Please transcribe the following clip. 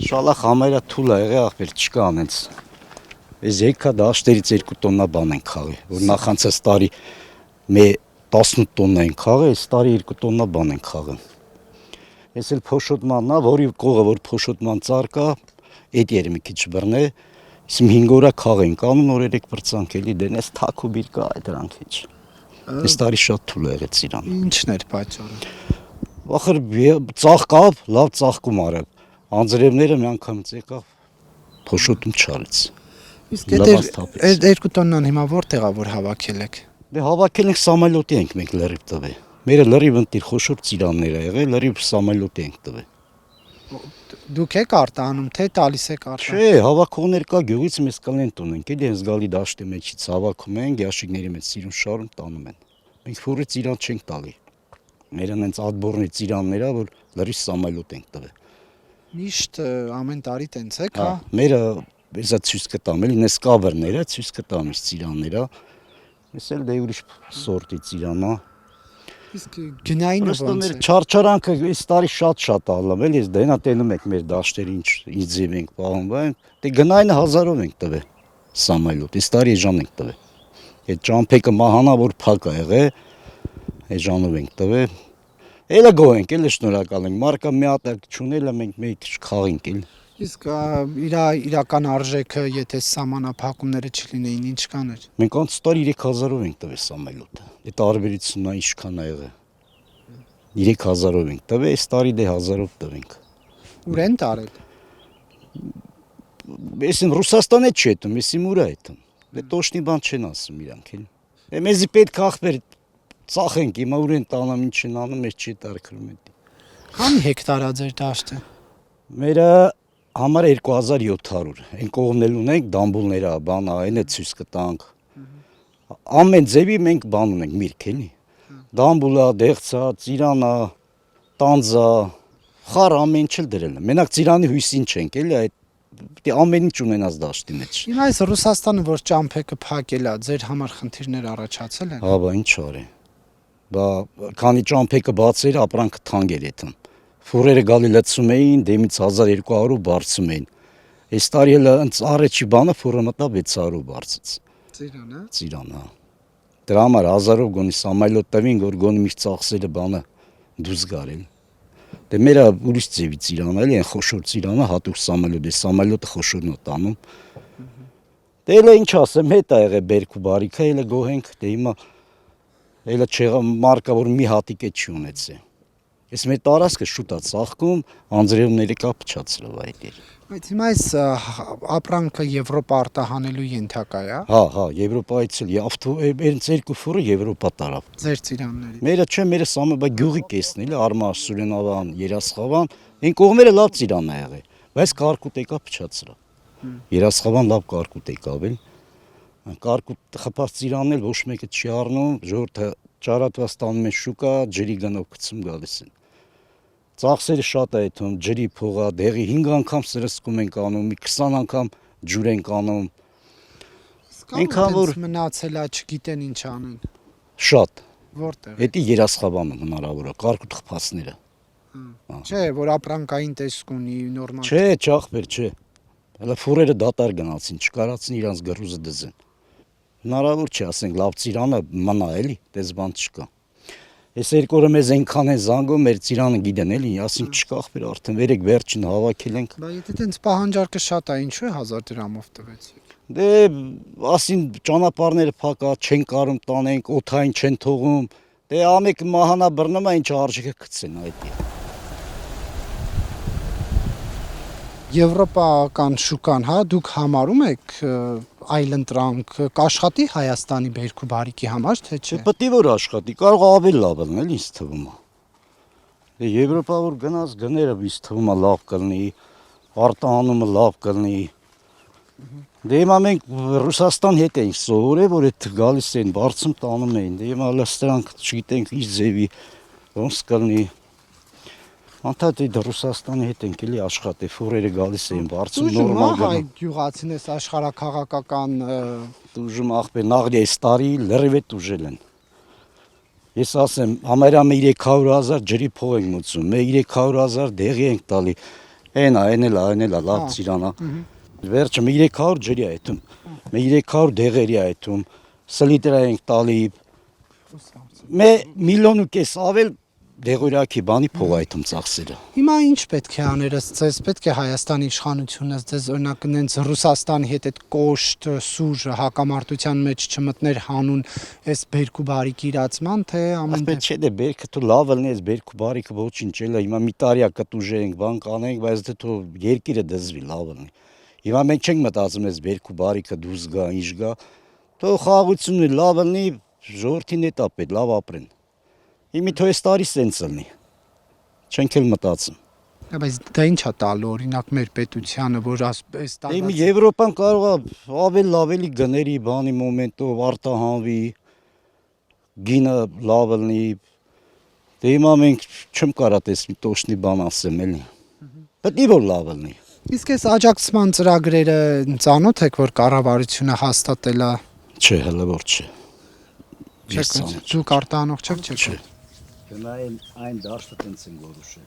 Շալախ համայրա թուլ է եղել ախպեր չկա անենց Ես եկա դաշտերից 2 տոննա բան են քաղի որ նախանցած տարի մե 18 տոննա են քաղի այս տարի 2 տոննա բան են քաղի Ես էլ փոշոտմաննա որի կողը որ փոշոտման ծառ կա այդ եր մի քիչ բռնե Իսկ 5 օրա քաղ են կանուն որ 3 բրցանք էլի դեն այս թակ ու բիր կա այդ դրանք ինչ Այս տարի շատ թուլ է եղել իրան Ինչն էր պատճառը Ախր ծաղ կավ լավ ծաղկում արավ Անձրևները մի անգամից եկավ փոշոտում չարեց Իսկ այդ 2 տոննան հիմա որտեղ է որ հավաքել եք Դե հավաքել ենք սամալյոտի ենք մենք լրիվ տվել Մերը լրիվ ընտիր խոշոր ծիրաններ ա եղել լրիվ սամալյոտի ենք տվել Դուք եք արտանում թե տալիս եք արտան Չէ հավաքողներ կա գյուղից մեզ կլեն տունենք էլի հենց գալի դաշտի մեջից հավաքում են գաշիկների մեջ ծիրուն շարում տանում են Մենք ֆուրի ծիրան չենք տալի Մերն հենց ադբորնի ծիրաններ ա որ լրիվ սամալյոտ ենք տվել Միշտ ամեն տարի տենց եք, հա։ Մերը Ես ցույց կտամ, էլի նես կավերները ցույց կտամ իս ծիրանները։ Ես էլ դե ուրիշ սորտի ծիրան է։ Իսկ գնային ոնց է։ Չարչարանքը այս տարի շատ ալավ, էլի ես դենա տենում եք մեր դաշտերը ինչ ձև ենք պահում, բայց դե գնայինը 1000-ով ենք տվել։ Սամալյոտ, այս տարի էժան ենք տվել։ Այդ ճամփեկը մահանա որ փակ ա եղել, էժանով ենք տվել։ Էլա գոհենք, էլի շնորհակալ ենք։ Մարկա մի հատ չունելա մենք մի քիչ խաղենք էլ։ Իսկ իրական արժեքը, եթե սահմանափակումները չլինեին, ինչ կաներ։ Մենք անց տարի 3000-ով ենք տվել սամալյոտը։ Այդ տարբերությունն է ինչքան ա եղել։ 3000-ով ենք տվել, այս տարի դե 1000-ով տվենք։ Ուր են տարել։ Ես Ռուսաստան է չետում, ես իմ ուր է այդում։ Դե տոշնի բան չեն ասում իրանք էլ։ Դե մեզի պետք է ախպեր ծախենք, հիմա ուր են տանամ, ինչ են անում, ես չի տարկրում էդի։ Քանի հեկտար է ձեր դաշտը։ Մերը համար 2700, այն կողմնել ունենք, դամբուլները, բան, այն է ցույց կտանք։ Ամեն ձևի մենք բան ունենք, միրգ էլի։ Դամբուլա, դեղցա, ծիրանա, տանձա, խառ ամեն ինչ էլ դրել եմ։ Մենակ ծիրանի հույսին չենք, էլի այդ ամեն ինչ ունենաց դաշտի մեջ։ Հիմա այս Ռուսաստանը որ ճամփեկը փակել է, ձեր համար խնդիրներ առաջացել են։ Հա, բա ինչ արի։ Բա քանի ճամփեկը բացեր, ապրանքը թանկ էր այդտեղ։ Ֆուրերը գալի լցում էին, դեմից 1200 բարձում էին։ Այս տարի էլ առաջի բանը ֆուրը մտա 600 բարձեց։ Ծիրանը։ Ծիրանը։ Դրա համար 1000-ով գոնի սամալյոտ տվին, որ գոնի մի ծախսերը բանը դուրս գարել։ Դե մերը ուրիշ ձևի ծիրան էլի, այն խոշոր ծիրանը հատուկ սամալյոտ է, սամալյոտը խոշորն է տանում։ Դե էլ ինչ ասեմ, հետ ա եղել բերք ու բարիքը, էլ գոհենք, դե հիմա էլ չեղա մարկա որ մի հատիկ է չի ունեցել։ Ես մեր տարածքը շուտ է ծաղկում, անձրևների կա փչացրել այդ էր։ Բայց հիմա այս ապրանքը Եվրոպա արտահանելու ենթակա է, հա, Եվրոպայից էլ այնց երկու ֆուրը Եվրոպա տարավ։ Ձեր ծիրանների։ Մերը չէ, մերը սամը բա գյուղի կեսն էլի, Արմաշ, Սուրենավան, Երասխավան, այն կողմերը լավ ծիրան է եղել, բայց կարկուտ եկա փչացրել։ Երասխավան լավ կարկուտ եկավ էլ։ Կարկուտ խփած ծիրանն էլ ոչ մեկը չի առնում, ժողովուրդը ճարատված տանում են շուկա, ջրի գնով գցում գալիս են։ Ծախսերը շատ է այդում, ջրի փողա, դեղի 5 անգամ սրսկում ենք անում, 20 անգամ ջուր ենք անում։ Ինքան որ մնացել է, չգիտեն ինչ անեն։ Շատ։ Որտեղ։ Էդի Երասխավանը հնարավոր է, կարկուտ խփածները։ Չէ, որ ապրանքային տեսք ունի, նորմալ։ Չէ, ճախբեր, չէ։ Հələ ֆուրերը դատար գնացին, չկարացին իրանց գրուզը դզեն։ Հնարավոր չի, ասենք, լավ ծիրանը մնա էլի, դες բան չկա։ Ես երկու օրը մեզ այնքան են զանգում, մեր ծիրանը գիտեն էլի, ասենք չկա ախպեր արդեն վերեք վերջին հավաքել ենք։ Բա եթե տենց պահանջարկը շատ է, ինչու է 1000 դրամով տվեցիք։ Դե ասին ճանապարհները փակա, չեն կարում տանենք, օթային չեն թողում։ Դե ամեկ մահանա բռնում է, ինչ արժեքը գցեն այդի։ Եվրոպական շուկան, հա, դուք համարում եք այլընտրանք կաշխատի Հայաստանի բերք ու բարիքի համար, թե չէ։ Պետք է որ աշխատի, կարող ավելի լավ լինել, ինձ թվում է։ Դե Եվրոպա որ գնաց գները ինձ թվում է լավ կլինի, արտահանումը լավ կլինի։ Դե հիմա մենք Ռուսաստան հետ ենք սովորել, որ այդ գալիս են, բարձում տանում էին։ Դե հիմա լստրանք չգիտենք ինչ ձևի, ոնց կլինի։ Անդադի դա Ռուսաստանի հետ ենք էլի աշխատի, ֆուրերը գալիս էին բարձր Ուժում նորմալ հայ գան։ գյուղացիներս աշխարհակաղակական Ուժում ախպեր նաղդի այս տարի լրիվ է ուժել են։ Ես ասեմ, համարյա 300,000 ջրի փող ենք մուծում, մենք 300,000 դեղի ենք տալի։ Այն էլ լավ ծիրանա։ Վերջը 300 ջրի է այդում, 300 դեղերի է այդում, սլիտրա ենք տալի։ Մե 1,5 միլիոն ավել դեղորյակի բանի փող այդում ծախսելը։ Հիմա ինչ պետք է անել ըստ պետք է Հայաստանի իշխանությունը ձեզ օրինակ նենց Ռուսաստանի հետ այդ կոշտ սուր հակամարտության մեջ չմտներ հանուն այս բերքու բարիքի իրացման թե ամեն Ասպետ չէ դե բերքը თუ լավ լինի այս բերքու բարիքը ոչինչ էլա հիմա մի տարիա կտուժենք բան կանենք բայց դե თუ երկիրը դզվի լավ լինի հիմա մենք չենք մտածում այս բերքու բարիքը դուրս գա ինչ գա թող խաղաղությունը լավ լինի ժողովրդին էտա պետք լավ ապրեն Իմի თუ այս տարի սենց լինի չենք էլ մտածում բայց դա ինչ է տալու օրինակ մեր պետությանը որ այս Իմի Եվրոպան կարող է ավել լավելի գների բանի մոմենտով արտահանվի գինը լավ լինի դե հիմա մենք չեմ կարա տես մի տոշնի բան ասեմ էլի պետք է որ լավ լինի Իսկ այս աջակցման ծրագրերը ծանոթ եք որ կառավարությունը հաստատել է Չէ հələ որ չէ Չեք դուք արտահանող չեք Գնային այն դաշտը տենց են գորուշել